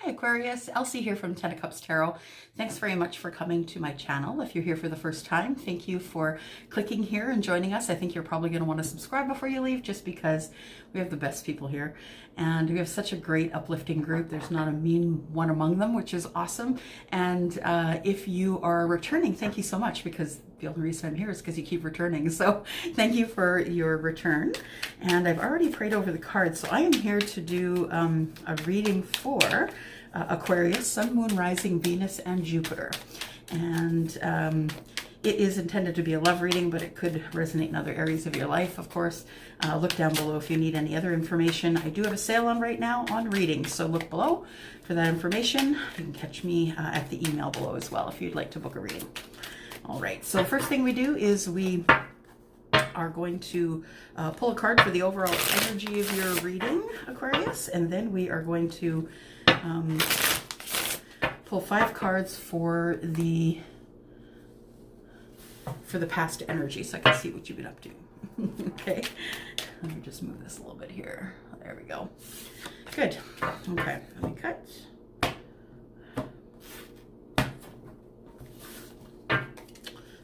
Hi Aquarius, Elsie here from Ten of Cups Tarot. Thanks very much for coming to my channel. If you're here for the first time, thank you for clicking here and joining us. I think you're probably going to want to subscribe before you leave just because we have the best people here and we have such a great uplifting group. There's not a mean one among them, which is awesome. And if you are returning, thank you so much, because the only reason I'm here is because you keep returning. So thank you for your return. And I've already prayed over the cards, so I am here to do a reading for Aquarius, Sun, Moon, Rising, Venus, and Jupiter. And it is intended to be a love reading, but it could resonate in other areas of your life, of course. Look down below if you need any other information. I do have a sale on right now on readings, so look below for that information. You can catch me at the email below as well if you'd like to book a reading. All right, so first thing we do is we are going to pull a card for the overall energy of your reading, Aquarius, and then we are going to pull 5 cards for the past energy, so I can see what you've been up to. Okay, let me just move this a little bit here. There we go. Good. Okay, let me cut.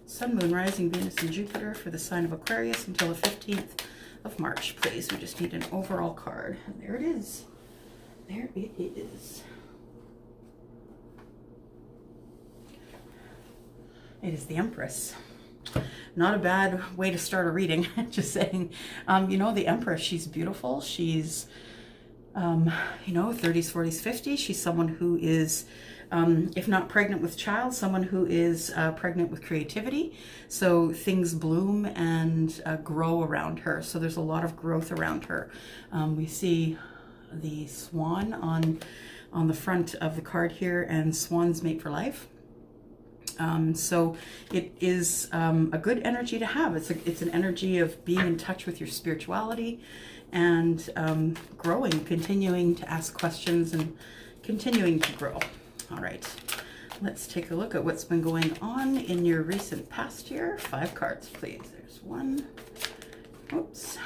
Sun, Moon, Rising, Venus, and Jupiter for the sign of Aquarius until the 15th of March, please. We just need an overall card. And there it is. There it is. It is the Empress. Not a bad way to start a reading, just saying. You know, the Empress, she's beautiful. She's, you know, 30s, 40s, 50s. She's someone who is, if not pregnant with child, someone who is pregnant with creativity. So things bloom and grow around her. So there's a lot of growth around her. We see the swan on the front of the card here, and swans mate for life. So it is a good energy to have. It's an energy of being in touch with your spirituality and growing, continuing to ask questions and continuing to grow. All right, let's take a look at what's been going on in your recent past here. 5 cards, please. There's 1. Oops.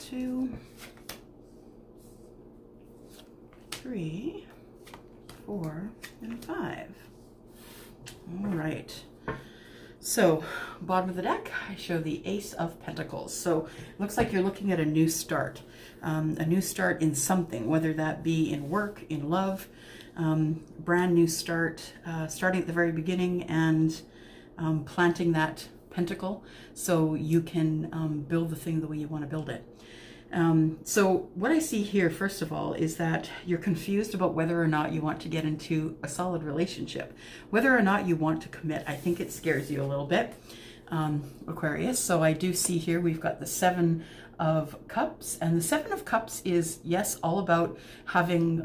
2. 3, 4, and 5. All right. So, bottom of the deck, I show the Ace of Pentacles. So, it looks like you're looking at a new start in something, whether that be in work, in love, brand new start, starting at the very beginning and planting that pentacle so you can build the thing the way you want to build it. So what I see here, first of all, is that you're confused about whether or not you want to get into a solid relationship, whether or not you want to commit. I think it scares you a little bit, Aquarius. So I do see here we've got the 7 of Cups, and the 7 of Cups is, yes, all about having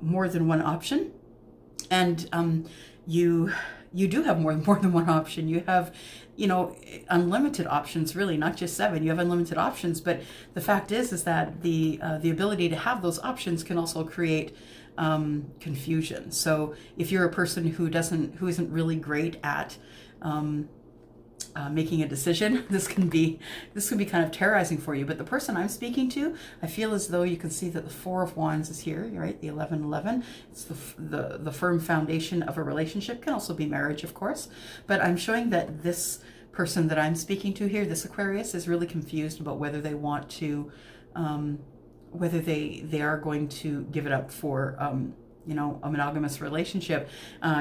more than one option. And you do have more than one option. You have, you know, unlimited options, really, not just 7. You have unlimited options, but the fact is that the ability to have those options can also create confusion. So if you're a person who isn't really great at making a decision, this can be kind of terrorizing for you. But the person I'm speaking to, I feel as though you can see that the 4 of Wands is here, right? The 11. It's the firm foundation of a relationship. Can also be marriage, of course. But I'm showing that this person that I'm speaking to here, this Aquarius, is really confused about whether they want to, whether they are going to give it up for, you know, a monogamous relationship,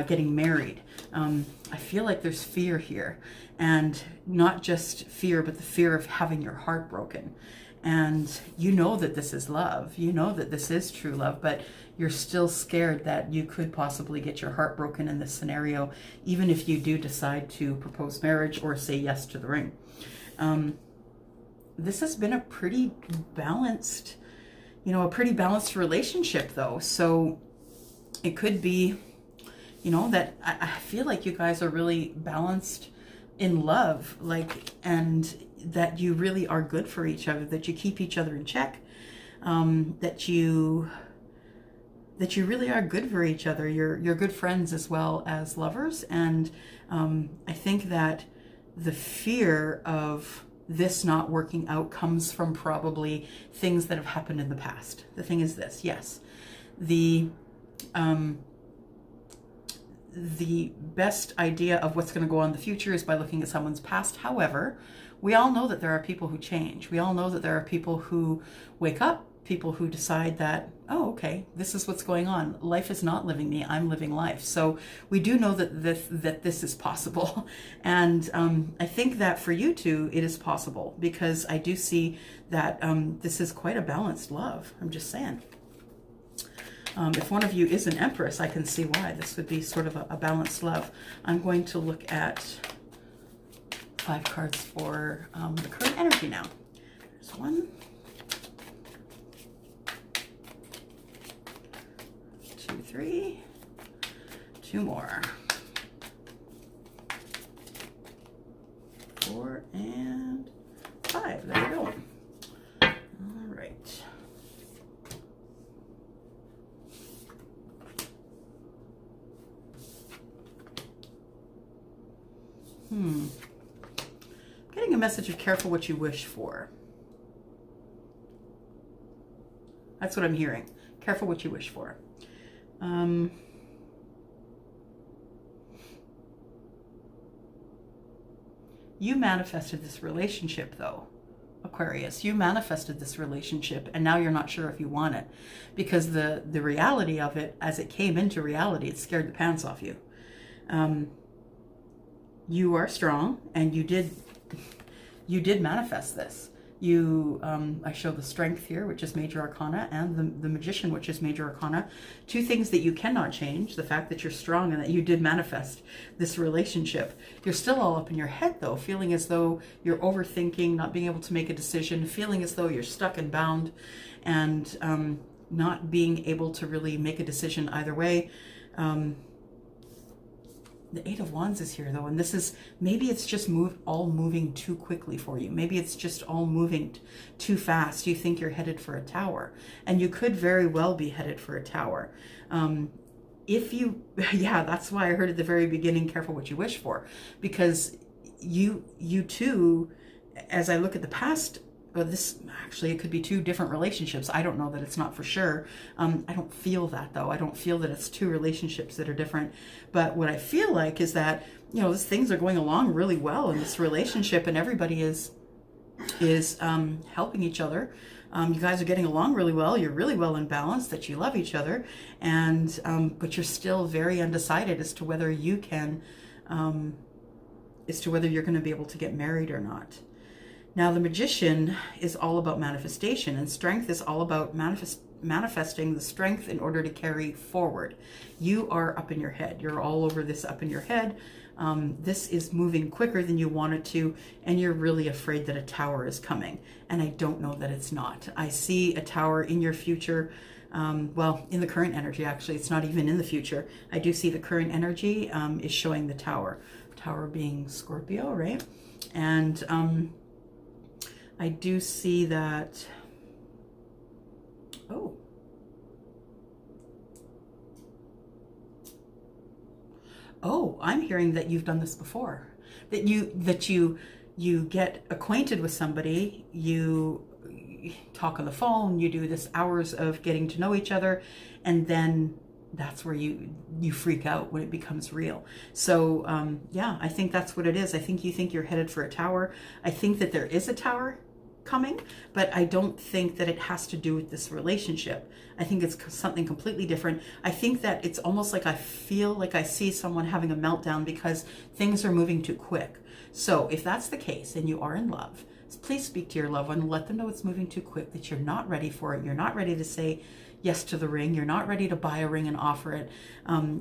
getting married. I feel like there's fear here, and not just fear, but the fear of having your heart broken. And you know that this is love, you know that this is true love, but you're still scared that you could possibly get your heart broken in this scenario, even if you do decide to propose marriage or say yes to the ring. This has been a pretty balanced, you know, a pretty balanced relationship though. So it could be, you know, that I feel like you guys are really balanced in love, like, and that you really are good for each other, that you keep each other in check, that you really are good for each other. You're good friends as well as lovers. And I think that the fear of this not working out comes from probably things that have happened in the past. The thing is this, yes, the best idea of what's going to go on in the future is by looking at someone's past. However, we all know that there are people who change. We all know that there are people who wake up, people who decide that, oh, okay, this is what's going on. Life is not living me, I'm living life. So we do know that this is possible. And I think that for you two, it is possible, because I do see that this is quite a balanced love. I'm just saying. If one of you is an Empress, I can see why this would be sort of a balanced love. I'm going to look at 5 cards for the current energy now. There's 1, 2, 3, 2 more, 4 and 5. There we go. All right. Getting a message of careful what you wish for. That's what I'm hearing. Careful what you wish for. You manifested this relationship, though, Aquarius. You manifested this relationship, and now you're not sure if you want it, because the reality of it, as it came into reality, it scared the pants off you. You are strong, and you did manifest this. I show the Strength here, which is Major Arcana, and the Magician, which is Major Arcana. 2 things that you cannot change: the fact that you're strong and that you did manifest this relationship. You're still all up in your head, though, feeling as though you're overthinking, not being able to make a decision, feeling as though you're stuck and bound, and not being able to really make a decision either way. The 8 of Wands is here, though, and this is, maybe it's just all moving too quickly for you. Maybe it's just all moving too fast. You think you're headed for a tower, and you could very well be headed for a tower. Yeah, that's why I heard at the very beginning, careful what you wish for, because you too, as I look at the past, this actually, it could be 2 different relationships. I don't know that, it's not for sure. I don't feel that, though. I don't feel that it's 2 relationships that are different. But what I feel like is that, things are going along really well in this relationship, and everybody is helping each other. You guys are getting along really well. You're really well in balance, that you love each other, and but you're still very undecided as to whether you can, as to whether you're going to be able to get married or not. Now, the Magician is all about manifestation, and Strength is all about manifesting the strength in order to carry forward. You are up in your head. You're all over this up in your head. This is moving quicker than you want it to, and you're really afraid that a tower is coming. And I don't know that it's not. I see a tower in your future. Well, in the current energy, actually. It's not even in the future. I do see the current energy is showing the tower. Tower being Scorpio, right? And I do see that, I'm hearing that you've done this before. That you get acquainted with somebody, you talk on the phone, you do this hours of getting to know each other, and then that's where you freak out when it becomes real. So yeah, I think that's what it is. I think you think you're headed for a tower. I think that there is a tower coming, but I don't think that it has to do with this relationship. I think it's something completely different. I think that it's almost like I feel like I see someone having a meltdown because things are moving too quick. So if that's the case and you are in love, please speak to your loved one and let them know it's moving too quick, that you're not ready for it. You're not ready to say yes to the ring. You're not ready to buy a ring and offer it.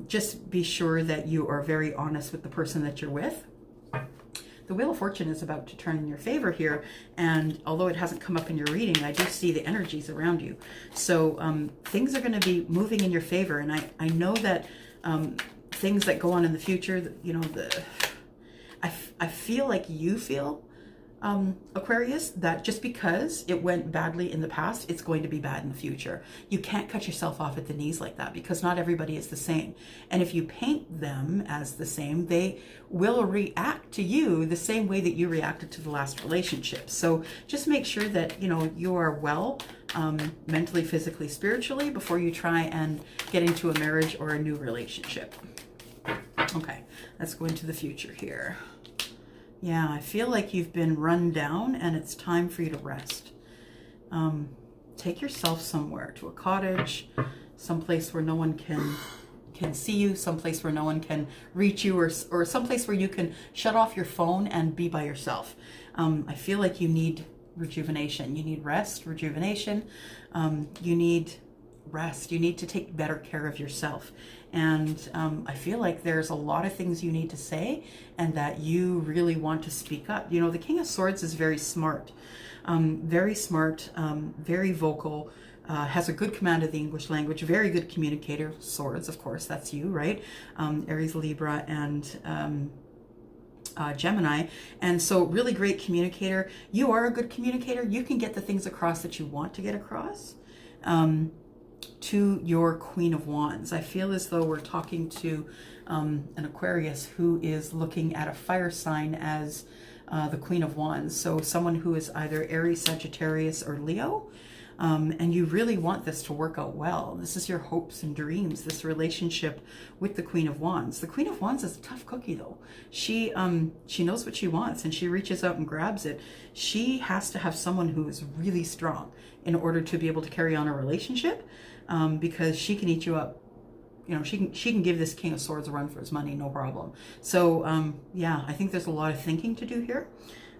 Just be sure that you are very honest with the person that you're with. The Wheel of Fortune is about to turn in your favor here, and although it hasn't come up in your reading, I do see the energies around you. So things are going to be moving in your favor, and I know that things that go on in the future, I feel like you feel Aquarius, that just because it went badly in the past, it's going to be bad in the future. You can't cut yourself off at the knees like that, because not everybody is the same. And if you paint them as the same, they will react to you the same way that you reacted to the last relationship. So just make sure that, you know, you are well, mentally, physically, spiritually, before you try and get into a marriage or a new relationship. Okay, let's go into the future here. Yeah, I feel like you've been run down and it's time for you to rest. Take yourself somewhere, to a cottage, someplace where no one can see you, someplace where no one can reach you, or someplace where you can shut off your phone and be by yourself. I feel like you need rejuvenation. You need rest, rejuvenation. You need rest. You need to take better care of yourself. And I feel like there's a lot of things you need to say and that you really want to speak up. You know, the King of Swords is very smart, very vocal, has a good command of the English language, very good communicator. Swords, of course, that's you, right? Aries, Libra, and Gemini. And so really great communicator. You are a good communicator. You can get the things across that you want to get across. To your Queen of Wands. I feel as though we're talking to an Aquarius who is looking at a fire sign as the Queen of Wands. So someone who is either Aries, Sagittarius, or Leo. And you really want this to work out well. This is your hopes and dreams, this relationship with the Queen of Wands. The Queen of Wands is a tough cookie, though. She knows what she wants, and she reaches out and grabs it. She has to have someone who is really strong in order to be able to carry on a relationship, because she can eat you up. You know, she can give this King of Swords a run for his money, no problem. So yeah, I think there's a lot of thinking to do here.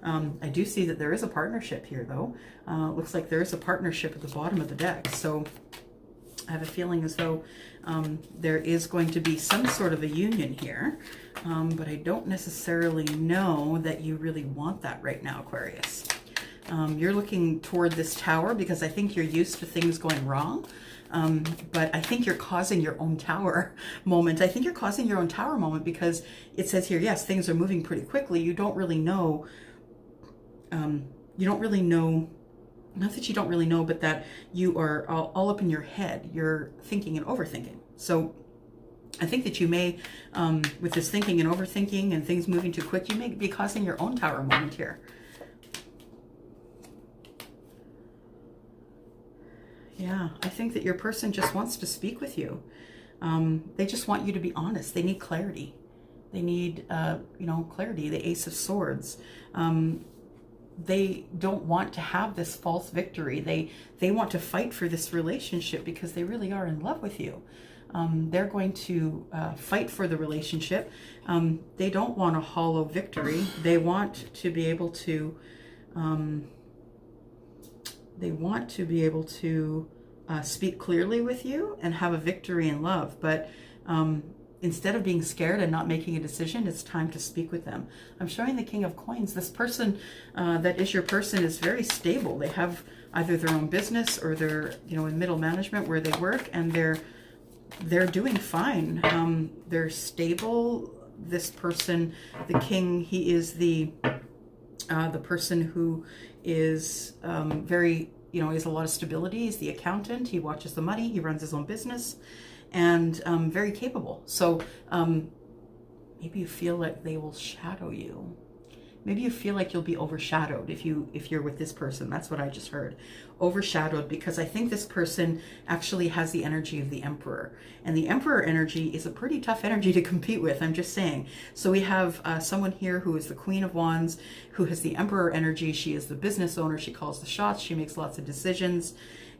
I do see that there is a partnership here, though. Looks like there is a partnership at the bottom of the deck. So I have a feeling as though there is going to be some sort of a union here. But I don't necessarily know that you really want that right now, Aquarius. You're looking toward this tower because I think you're used to things going wrong. But I think you're causing your own tower moment. I think you're causing your own tower moment because it says here, yes, things are moving pretty quickly. You don't really know. You don't really know, not that you don't really know, but that you are all up in your head. You're thinking and overthinking. So I think that you may, with this thinking and overthinking and things moving too quick, you may be causing your own tower moment here. Yeah, I think that your person just wants to speak with you. They just want you to be honest. They need clarity. They need, you know, clarity, the Ace of Swords. They don't want to have this false victory. They want to fight for this relationship because they really are in love with you. They're going to fight for the relationship. They don't want a hollow victory. They want to be able to speak clearly with you and have a victory in love. But instead of being scared and not making a decision, it's time to speak with them. I'm showing the King of Coins. This person that is your person is very stable. They have either their own business or they're, you know, in middle management where they work, and they're doing fine. They're stable. This person, the King, he is the person who is very, you know, he has a lot of stability. He's the accountant. He watches the money. He runs his own business. And very capable. So maybe you feel like they will shadow you. Maybe you feel like you'll be overshadowed if you're with this person. That's what I just heard. Overshadowed, because I think this person actually has the energy of the Emperor. And the Emperor energy is a pretty tough energy to compete with, I'm just saying. So we have someone here who is the Queen of Wands, who has the Emperor energy. She is the business owner. She calls the shots. She makes lots of decisions.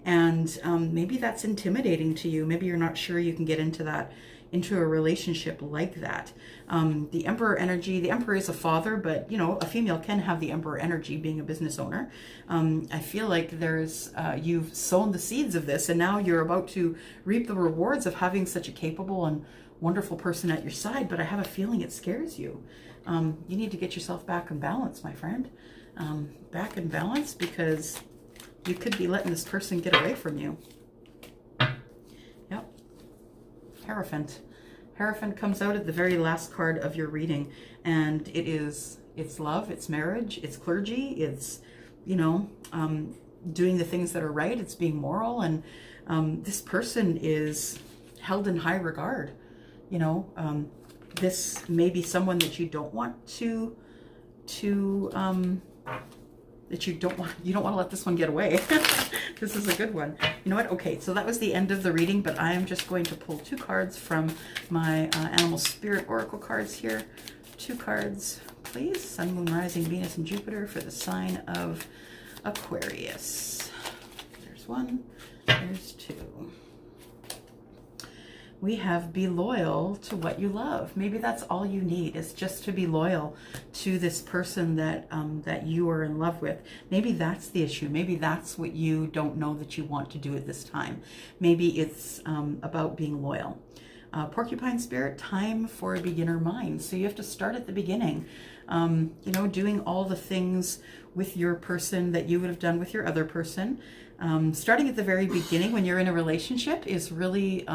And maybe that's intimidating to you. Maybe you're not sure you can get into a relationship like that. The Emperor energy, the Emperor is a father, but, you know, a female can have the Emperor energy being a business owner. I feel like there's, you've sown the seeds of this, and now you're about to reap the rewards of having such a capable and wonderful person at your side, but I have a feeling it scares you. You need to get yourself back in balance, my friend. Back in balance, because you could be letting this person get away from you. Yep. Hierophant. Hierophant comes out at the very last card of your reading, and it is it's love, it's marriage, it's clergy, it's, you know, doing the things that are right, it's being moral, and this person is held in high regard. You know, this may be someone that you don't want that you don't want to let this one get away. This is a good one. You know what? Okay, so that was the end of the reading, but I am just going to pull 2 cards from my Animal Spirit Oracle cards here. 2 cards, please. Sun, Moon, Rising, Venus, and Jupiter for the sign of Aquarius. There's 1, there's 2. We have be loyal to what you love. Maybe that's all you need, is just to be loyal to this person that that you are in love with. Maybe that's the issue. Maybe that's what you don't know that you want to do at this time. Maybe it's about being loyal. Porcupine Spirit, time for a beginner mind. So you have to start at the beginning. You know, doing all the things with your person that you would have done with your other person. Starting at the very beginning when you're in a relationship is really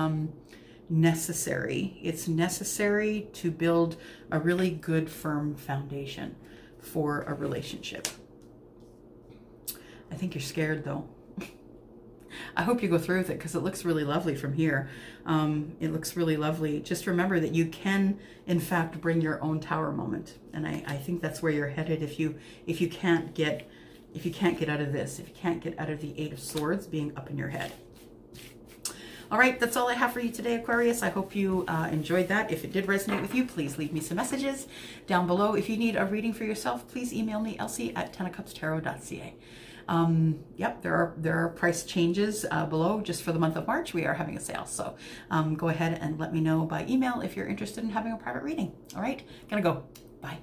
necessary. It's necessary to build a really good, firm foundation for a relationship. I think you're scared though. I hope you go through with it, because it looks really lovely from here. It looks really lovely. Just remember that you can, in fact, bring your own tower moment, and I think that's where you're headed if you can't get out of this, if you can't get out of the 8 of Swords being up in your head. All right, that's all I have for you today, Aquarius. I hope you enjoyed that. If it did resonate with you, please leave me some messages down below. If you need a reading for yourself, please email me, elsie@tenofcupstarot.ca. Yep, there are price changes below just for the month of March. We are having a sale, so go ahead and let me know by email if you're interested in having a private reading. All right, gonna go. Bye.